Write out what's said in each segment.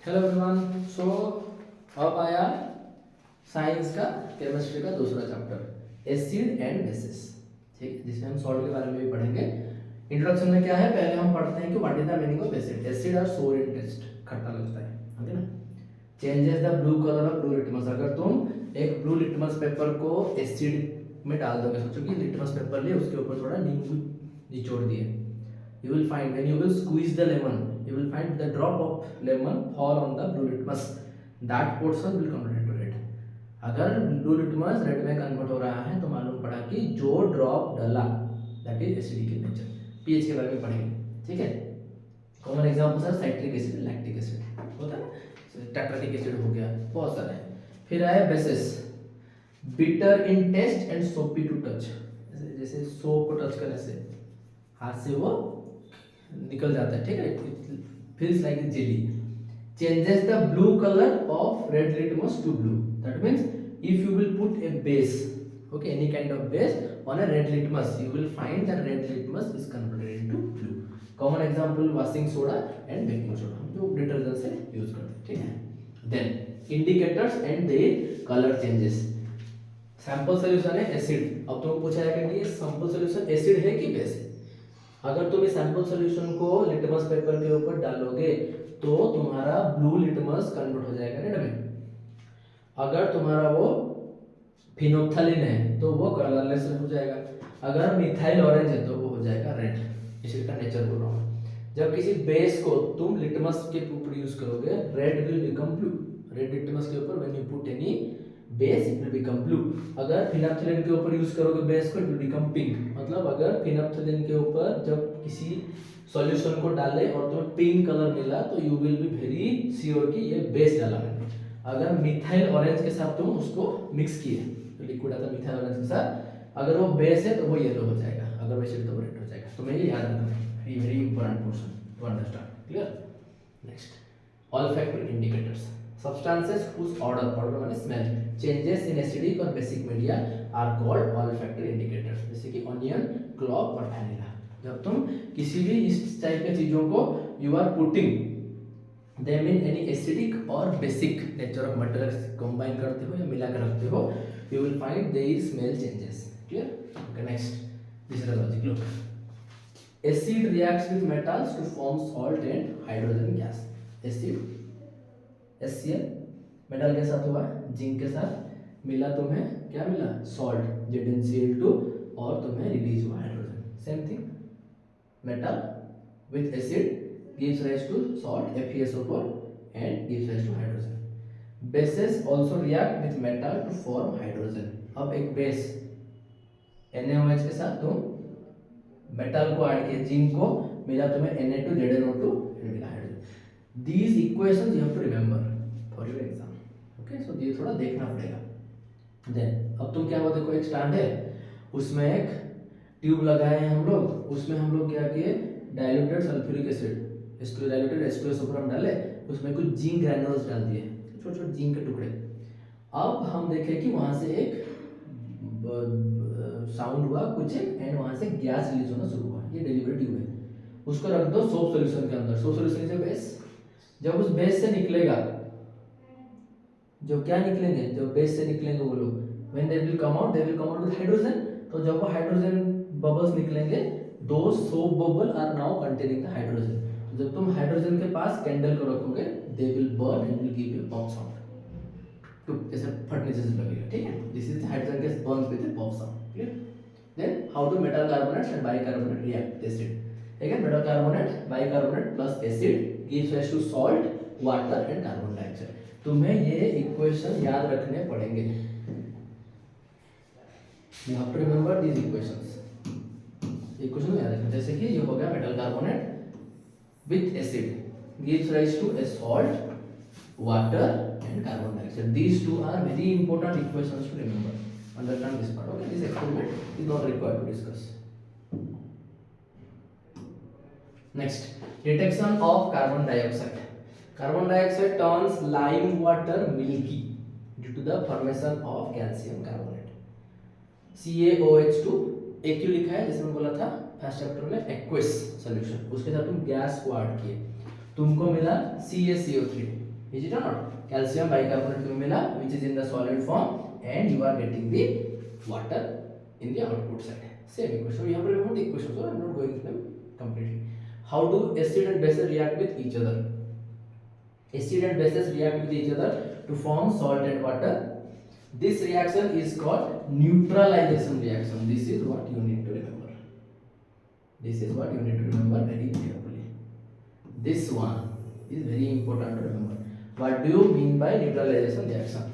Hello everyone. सो अब आया science का केमिस्ट्री का दूसरा चैप्टर एसिड एंड बेसिस। ठीक है, जिसमें हम सॉल्ट के बारे में भी पढ़ेंगे। इंट्रोडक्शन में क्या है, पहले हम पढ़ते हैं कि what is the meaning of acid. Acid are sour in taste, खट्टा लगता है, ओके ना। Changes the blue colour of blue litmus. अगर तुम एक ब्लू लिटमस पेपर को एसिड में डाल दोगे, सोचो कि लिटमस पेपर लिए, उसके ऊपर थोड़ा नींबू निचोड़ दिए, you will find when you will squeeze the lemon, you will find the drop of lemon fall on the blue litmus, that portion will convert into red. अगर ब्लू लिटमस रेड में convert हो रहा है तो मालूम पड़ा कि जो ड्रॉप डला that is acidic in nature. PH के बारे में पढ़ेंगे, ठीक है। कॉमन एग्जांपल्स है साइट्रिक एसिड, लैक्टिक एसिड होता है, टेट्राटिक एसिड हो गया, बहुत सारे हैं। फिर आया bases, bitter in taste and soapy to touch. जैसे सोप को टच करने से हाथ से वो निकल जाता है, ठीक है, feels like jelly. Changes the blue colour of red litmus to blue, that means if you will put a base, okay, any kind of base on a red litmus, you will find that red litmus is converted into blue. Common example washing soda and baking soda, जो detergent से use करते हैं, ठीक है। Then indicators and their colour changes. Sample solution है acid. अब तुमको पूछा जाएगा कि ये सैंपल सॉल्यूशन एसिड है कि बेस है। अगर तुम इस सैंपल सॉल्यूशन को लिटमस पेपर के ऊपर डालोगे तो तुम्हारा ब्लू लिटमस कन्वर्ट हो जाएगा रेड में। अगर तुम्हारा वो फिनोप्थलीन है तो वो कलरलेस हो जाएगा। अगर मिथाइल ऑरेंज है तो वो हो जाएगा रेड। इसी का नेचर बोल रहा हूँ। जब किसी बेस को तुम लिटमस के ऊपर यूज करोगे, red will become blue. Red litmus के ऊपर when you put any base it will become blue. अगर फिनोप्थलीन के ऊपर यूज करोगे बेस को, इट विल बिकम पिंक। मतलब अगर फिनोप्थलीन के ऊपर जब किसी सॉल्यूशन को डाले और तुम्हें पिंक कलर मिला तो you will be very sure कि ये बेस डाला मैंने। अगर मिथाइल ऑरेंज के साथ तुम उसको मिक्स किए तो लिक्विड आता है मिथाइल ऑरेंज के साथ, अगर वो बेस है तो वो येलो हो जाएगा, अगर वो एसिड तो वो रेड हो जाएगा। तो मैं ये याद रखना है, very important portion to understand. Clear? Next, olfactory indicators. Substances whose order माने स्मेल changes in acidic और basic media are called olfactory indicators, जैसे कि ऑनियन, क्लॉव और वैनिला। जब तुम किसी भी इस टाइप के चीजों को you are putting them in any acidic और basic nature of materials combine करते हो या मिला कर रखते हो, you will find there is smell changes. Clear? Okay, next, this is the logic. Look, acid reacts with metals to form salt and hydrogen gas. Acid HCl metal के साथ हुआ, जिंक के साथ मिला, तुम्हें क्या मिला, सॉल्ट ZnCl2, और तुम्हें रिलीज हुआ hydrogen. Same thing, metal with acid gives rise to salt FeSO4 and gives rise to hydrogen. Bases also react with metal to form hydrogen. अब एक बेस NaOH के साथ तुम मेटल को ऐड किया, जिंक को मिला, तुम्हें Na2ZnO2 मिला hydrogen. These equations you have to remember for your exam. Okay, so ये थोड़ा देखना पड़ेगा। Then अब तुम क्या हुआ, देखो एक स्टैंड है, उसमें एक ट्यूब लगाए हैं हम लोग, उसमें हम लोग क्या किए, diluted sulphuric acid, diluted H2SO4 हम डाले, उसमें कुछ जिंक ग्रैन्यूल्स डाल दिए, छोटे छोटे जिंक के टुकड़े। अब हम देखें कि वहां से एक साउंड हुआ कुछ एंड वहां से गैस रिलीज होना शुरू हुआ। ये डिलीवरी ट्यूब है, उसको रख दो सोप सॉल्यूशन के अंदर। सोप सॉल्यूशन से बेस, जब उस बेस से निकलेगा, जो क्या निकलेंगे, जो बेस से निकलेंगे वो लोग, when they will come out with hydrogen. तो जब वो हाइड्रोजन बबल्स निकलेंगे, those soap bubble are now containing the hydrogen. तो जब तुम हाइड्रोजन के पास कैंडल को रखोगे, they will burn and will give you pop sound, तो ऐसे फटने जैसे लगेगा, ठीक है। This is hydrogen gas burns with a pop sound. Clear? Then how do metal carbonates and bicarbonate react acid. Again, metal carbonate, bicarbonate plus acid gives rise to salt, water and carbon dioxide. तुम्हें ये equation याद रखने पड़ेंगे। You have to remember these equations. Equation याद रखना, जैसे कि ये हो गया metal carbonate with acid gives rise to a salt, water and carbon dioxide. These two are very important equations to remember. Understand this part. Okay, this experiment is not required to discuss. Next, detection of carbon dioxide. Carbon dioxide turns lime water milky due to the formation of calcium carbonate. CaOH2 एक क्यों लिखा है, जैसे मैं बोला था first chapter में, aqueous solution, उसके साथ तुम गैस को ऐड किए, तुमको मिला CaCO3। Is it not? Calcium bicarbonate तुम्हें मिला which is in the solid form and you are getting the water in the output side. Same equation यहाँ पर बहुत equation, so I am not going to them completely. How do acid and bases react with each other? Acid and bases react with each other to form salt and water. This reaction is called neutralization reaction. This is what you need to remember. This is what you need to remember very carefully. This one is very important to remember. What do you mean by neutralization reaction?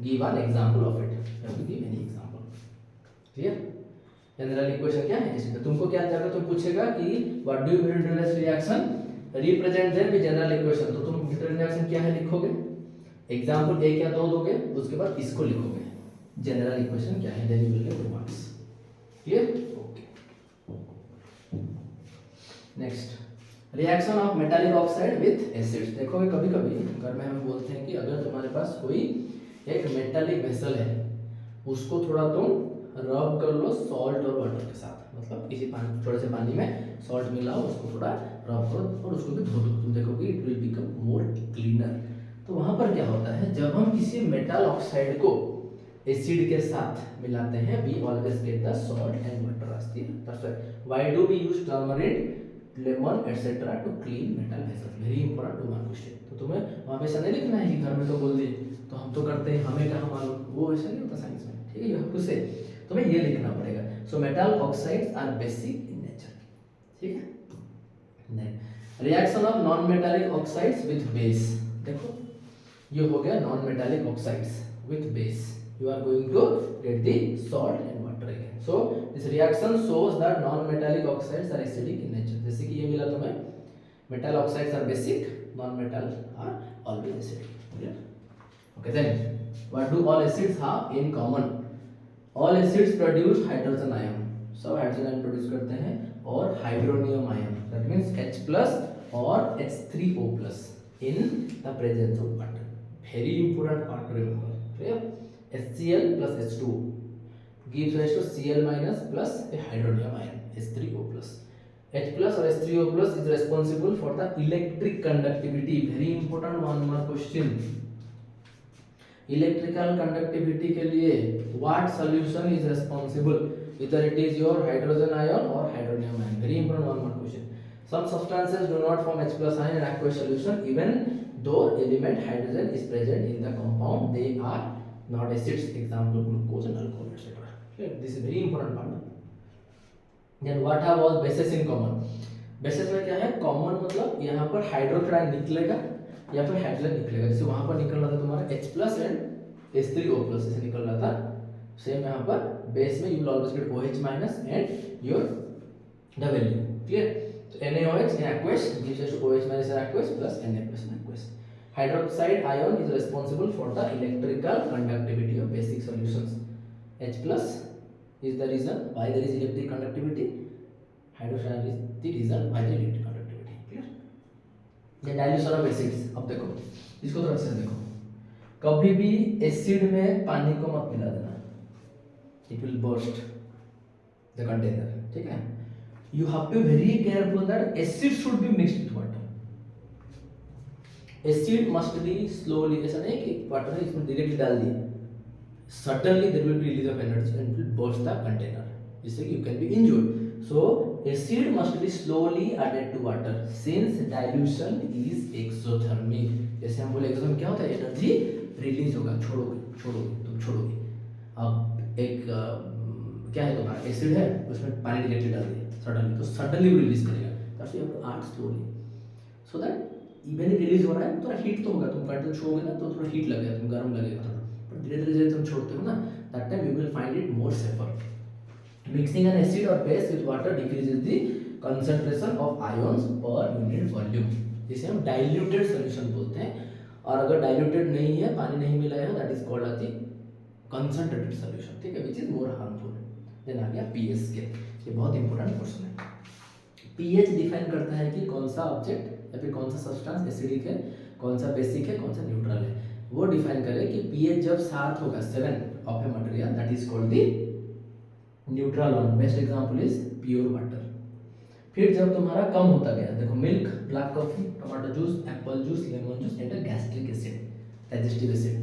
Give an example of it. You have to give any example. Clear? General equation क्या है इसका? तुमको क्या जाकर तुम पूछेगा कि what do you mean neutralisation reaction, represent them with general equation. तो तुम न्यूट्रल रिएक्शन क्या है लिखोगे, एग्जांपल एक या दो दोगे, उसके बाद इसको लिखोगे जनरल इक्वेशन क्या है, then you will get marks. Clear? Okay. Next, reaction of metallic oxide with acids. देखोगे कभी कभी घर में हम बोलते हैं कि अगर तुम्हारे पास कोई एक मेटालिक वेसल है, उसको थोड़ा तुम रब कर लो सॉल्ट और वाटर के साथ, मतलब किसी पानी, थोड़े से पानी में सॉल्ट मिलाओ, उसको थोड़ा रब करो और उसको भी धो दो, तुम देखोगे it will become more cleaner. तो वहां पर क्या होता है, जब हम किसी मेटल ऑक्साइड को एसिड के साथ मिलाते हैं, we always get the salt and water. That's why do we use turmeric, lemon etcetera to clean metal vessels. Very important to mark question. तो तुम्हें वहां पे ऐसा नहीं लिखना है कि घर में तो बोल दिए तो हम तो करते हैं, हमें कहाँ मालूम, वो ऐसा नहीं होता साइंस में. ठीक है, यू हैव टू से, तुम्हें ये लिखना पड़ेगा. So metal oxides are basic in nature. ठीक है. Reaction of non metallic oxides with base. देखो ये हो गया non metallic oxides with base. You are going to get the salt and water again. So this reaction shows that non metallic oxides are acidic in nature. जैसे कि ये मिला तुम्हें, metal oxides are basic, non metal are always acidic. Clear? Okay. Then what do all acids have in common? All acids produce hydrogen ion. सब hydrogen ion produce करते हैं और hydronium ion, that means H+ और H3O+ in the presence of water. Very important part to remember. Clear? HCl plus H2 gives rise to Cl- plus a hydronium ion H3O+. H+ or H3O+ is responsible for the electric conductivity. Very important one more question. Electrical conductivity के लिए what solution is responsible, इधर it is your hydrogen ion और hydronium ion. Very important one more question. Some substances do not form H+ ion in aqueous solution even though element hydrogen is present in the compound. They are not acids. Example glucose and alcohol etc. Clear? This is very important part. Then what have all bases in common? Basis में क्या है, common मतलब यहाँ पर hydrogen ion निकलेगा या फिर hydrogen निकलेगा. जैसे वहां पर निकल रहा था तुम्हारा H+ एंड H3O+ जैसे निकल रहा था, सेम यहाँ पर बेस में you will always get OH- and your W. Clear? तो NaOH in aqueous gives us OH- in aqueous plus Na+ in aqueous. Hydroxide ion is responsible for the electrical conductivity of basic solutions. H+ is the reason why there is electric conductivity. Hydroxide is the reason why the electric conductivity. Clear? ये dilution of acids. अब देखो इसको थोड़ा अच्छे से देखो. कभी भी एसिड में पानी को मत मिला देना, it will burst the container. ठीक है? You have to very careful that acid should be mixed with water. Acid must be slowly, ऐसा नहीं कि वाटर है इसमें डायरेक्टली डाल दिए, suddenly there will be release of energy and will burst the container, जिससे you can be injured. So acid must be slowly added to water since dilution is exothermic. जैसे हम बोले एक्सोथर्मिक क्या होता है, एनर्जी रिलीज होगा, तुम छोड़ोगे. अब एक क्या है तुम्हारा एसिड है, उसमें पानी डायरेक्टली डाल दिया सडनली, तो सडनली वो रिलीज करेगा. That's you have to add slowly so that even release हो रहा है थोड़ा हीट तो होगा, तुम कंटिन्यू छोड़ोगे ना तो थोड़ा हीट लगेगा, तुम गर्म लगेगा थोड़ा, पर धीरे धीरे तुम छोड़ते हो ना, that time you will find it more safer. Mixing an acid or base with water decreases the concentration of ions per unit volume. जिसे हम diluted solution बोलते हैं. और अगर diluted नहीं है, पानी नहीं मिला है, that is called as the concentrated solution. ठीक है, which is more harmful. Then आ गया pH scale. ये बहुत important क्वेश्चन है. pH डिफाइन करता है कि कौन सा ऑब्जेक्ट या फिर कौन सा सब्सटेंस एसिडिक है, कौन सा बेसिक है, कौन सा न्यूट्रल है. वो डिफाइन करे कि pH जब 7 होगा, 7 of a material, that is called the neutral one. Best example is pure water. फिर जब तुम्हारा कम होता गया, देखो milk, black coffee, tomato juice, Apple juice, lemon juice and gastric acid, digestive acid.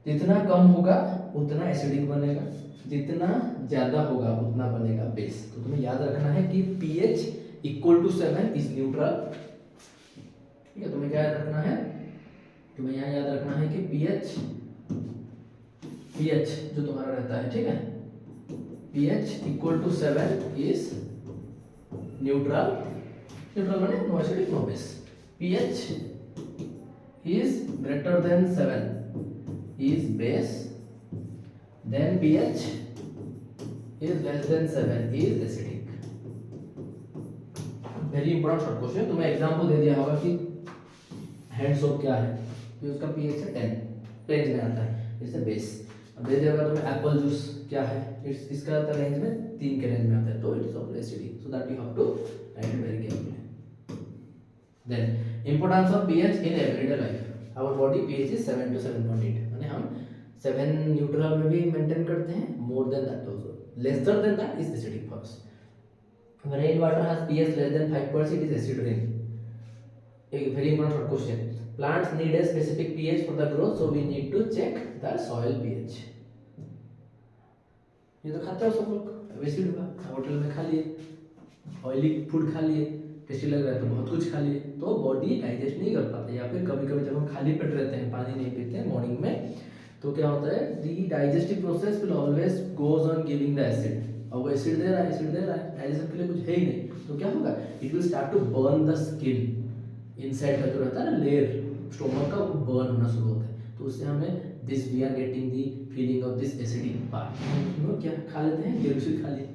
जितना कम होगा उतना एसिडिक बनेगा, जितना ज़्यादा होगा उतना बनेगा बेस। तो तुम्हें याद रखना है कि pH equal to 7 is neutral. ठीक है, तुम्हें क्या याद रखना है, तुम्हें यहाँ याद रखना है कि pH जो तुम्हारा रहता है, ठीक है, pH equal to 7 is neutral. Neutral माने no acidic no base. pH is greater than 7 is base, then pH is less than 7 is acidic। Very important short question. तुम्हें एग्जांपल दे दिया होगा कि हैंड सोप क्या है, तो उसका pH है 10 रेंज में आता है, जैसे बेस। अब दे दिया होगा तुम्हें एप्पल जूस क्या है, इसका आता है रेंज में 3 के रेंज में आता है, तो it is of acidic, so that you have to write very carefully. Then importance of pH in everyday life. Our body pH is 7 to 7.8, माने हम 7 न्यूट्रल में भी मेंटेन करते हैं, more than that also, lesser than that is acidic for us. Rain water has pH less than 5% is acid rain. एक very important question, plants need a specific pH for the growth, so we need to check the soil pH। ये तो खाते हो सब लोग, acid हुआ hotel में खा लिए, ऑयली फूड खा लिए, टेस्टी लग रहा है तो बहुत कुछ खा लिए, तो बॉडी डाइजेस्ट नहीं कर पाता। या फिर कभी कभी जब हम खाली पेट रहते हैं, पानी नहीं पीते हैं मॉर्निंग में, तो क्या होता है, the digestive process will always goes on giving the acid. अब वो एसिड दे रहा है, एसिड दे रहा है, डाइजेशन के लिए कुछ है ही नहीं, तो क्या होगा, it will start to burn the skin. Inside का जो रहता है ना लेयर स्टोमक का, वो बर्न होना शुरू होता है, तो उससे हमें this we are getting the feeling of this acidic part. क्या खा लेते हैं, जेलुसिड खा लिए,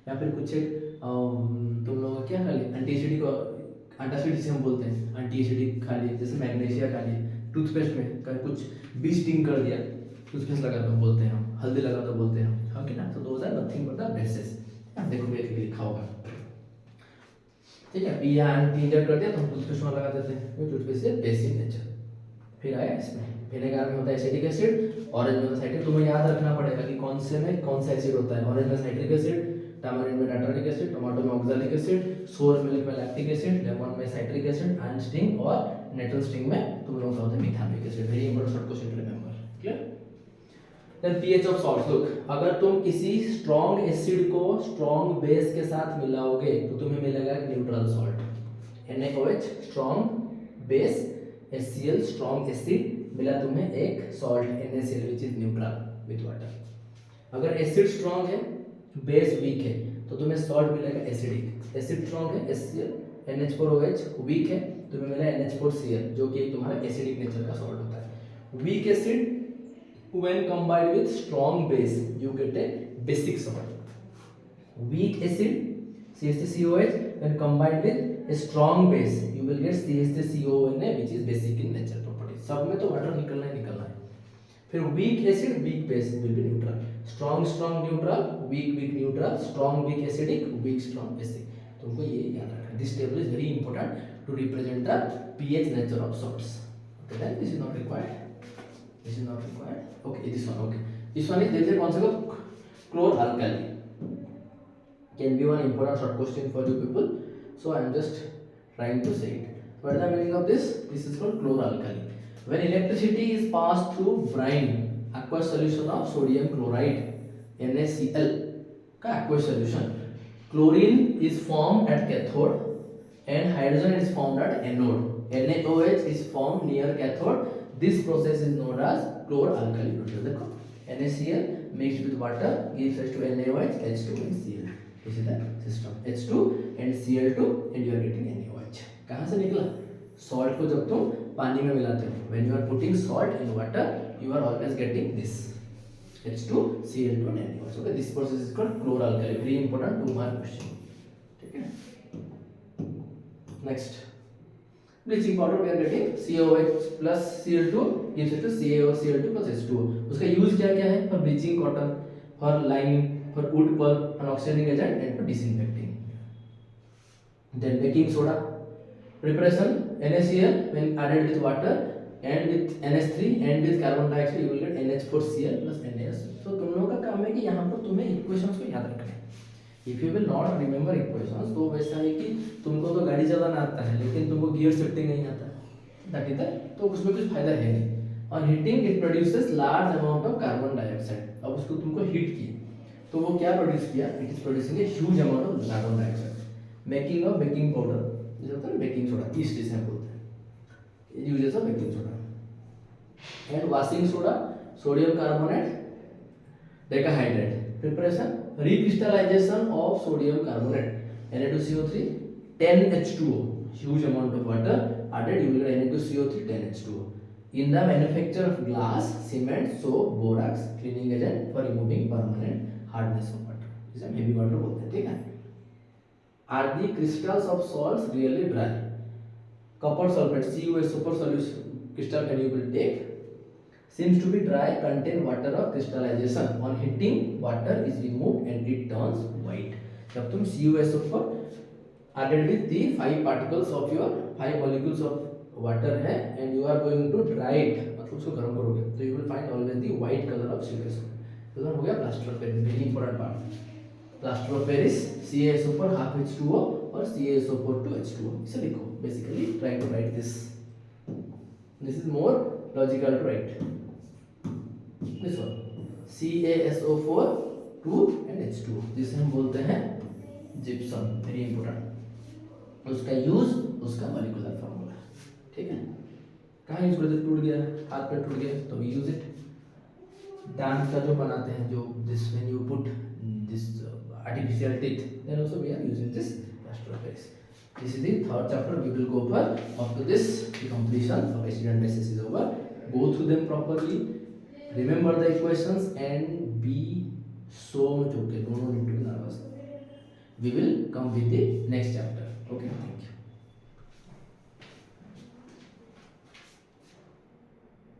या फिर कुछ एक तुम लोग क्या खा लिए, एंटीएसिडिक, एंटासिड जिसे हम बोलते हैं, एंटीएसिडिक खा लिए, जैसे मैग्नीशिया खा लिए। टूथपेस्ट में कुछ भी स्टिंग कर दिया, टूथपेस्ट लगा दो बोलते हैं हम, हल्दी लगा दो बोलते हैं हम, हाँ कि ना, तो those are nothing but the bases. देखो ये लिखा होगा, ठीक है, पी या इंजर कर दिया तो हम टूथपेस्ट में लगा देते हैं, तो टूथपेस्ट से बेसिक नेचर। फिर आया इसमें विनेगर में होता है एसिटिक एसिड, ऑरेंज में साइट्रिक। तुम्हें याद रखना पड़ेगा कि कौन से में कौन सा एसिड होता है। ऑरेंज में साइट्रिक एसिड, टमारिन में नाइट्रिक एसिड, टमाटो में ऑक्सैलिक एसिड, सोर मिल्क में लैक्टिक एसिड, लेमन में साइट्रिक एसिड, एंड स्टिंग और नेटल स्टिंग में तुम लोगों का होता है methanoic acid. Very important short question to remember, clear. Then pH of salts, look, अगर तुम किसी स्ट्रॉन्ग एसिड को स्ट्रॉन्ग बेस के साथ मिलाओगे तो तुम्हें मिलेगा neutral salt. NaOH strong base, HCl strong acid, मिला तुम्हें एक salt NaCl which is neutral with water. अगर एसिड स्ट्रॉन्ग है, बेस वीक है, तो तुम्हें सॉल्ट मिलेगा एसिडिक। एसिड स्ट्रॉन्ग है HCl, NH4OH वीक है, तुम्हें मिला NH4Cl जो कि तुम्हारा एसिडिक नेचर का सॉल्ट होता है। Weak acid when combined with strong base you get a basic salt. Weak acid CH3COH when combined with a strong base you will get CH3CONA which is basic in nature property। सब में तो water निकलना ही निकलना है। फिर weak acid weak base will be neutral, strong neutral, weak neutral, strong weak acidic, weak strong basic। तुमको ये याद रखना। This table is very important to represent the pH nature of salts। Okay, then this is not required। This is not required. Okay, this one. Okay, this one is there is a concept of chloralkali. Can be one important short question for you people. So I am just trying to say it. What is the meaning of this? This is called chloralkali. When electricity is passed through brine, aqueous solution of sodium chloride (NaCl) का aqueous solution, chlorine is formed at cathode and hydrogen is formed at anode. NaOH is formed near cathode. This process is known as chloralkali process। देखो NaCl mixed with water gives us to NaOH, H2 and Cl। This is the system, H2 and Cl2 and you are getting NaOH। कहाँ से निकला? Salt को जब तुम पानी में मिलाते हो, when you are putting salt in water, you are always getting this H2, Cl2 and NaOH। Okay, this process is called chloralkali। Very important 2 mark question। ठीक है। Next, bleaching powder we are getting COH plus Cl2 gives us to CaOCl2 plus H2O। उसका use क्या क्या है? For bleaching cotton, for lime, for wood pulp, an oxidising agent and for disinfecting. Then baking soda preparation NaCl when added with water and with NH3 and with carbon dioxide you will get NH4Cl plus NaS। तो तुम लोगों का काम है कि यहाँ पर तुम्हें इक्वेशंस को याद रखना है। If you will not remember equations, तो वैसा है कि तुमको तो गाड़ी चलाना आता है लेकिन तुमको गियर शिफ्टिंग नहीं आता, दैट इज तो उसमें कुछ फायदा है नहीं। On heating it produces large amount of carbon dioxide. अब उसको तुमको हीट किए तो वो क्या प्रोड्यूस किया, it is producing a huge amount of carbon dioxide. Making of baking powder, जो होता है ना बेकिंग सोडा, ईस्ट जिसे हम बोलते हैं, uses of baking soda. And washing soda, sodium carbonate, decahydrate. Preparation, recrystallization of sodium carbonate Na2CO3 10H2O, huge amount of water added, you will get Na2CO3 10H2O. In the manufacture of glass, cement, soap, borax, cleaning agent for removing permanent hardness of water, जिसे हम heavy water बोलते हैं, ठीक है। Are the crystals of salts really dry? Copper sulfate CuSO4 solution crystal can you will take seems to be dry, contain water of crystallization. On heating, water is removed and it turns white. जब तुम CuSO4 added with the 5 particles of your 5 molecules of water है and you are going to dry it, मतलब उसको गर्म करोगे तो you will find always the white color of CuSO4. तो हो गया plaster of Paris, very important part. Plaster of Paris CaSO4 half H2O और CaSO4 2 H2O, इसे लिखो। Basically try to write this. This is more logical to write. This one CaSO4 2 and H2O, जिसे हम बोलते हैं जिप्सम, वेरी इंपॉर्टेंट। उसका use, उसका molecular formula, ठीक है। कहाँ यूज करते, टूट गया हाथ पे टूट गया तो वी यूज इट। दांत का जो बनाते हैं, जो this when you put this artificial teeth, then also we are using this plaster of Paris. This is the third chapter we will go for. After this, the completion of acid and bases is over. Go through them properly. Remember the equations and be so much okay. Do not need to be nervous. We will come with the next chapter. Okay, thank you.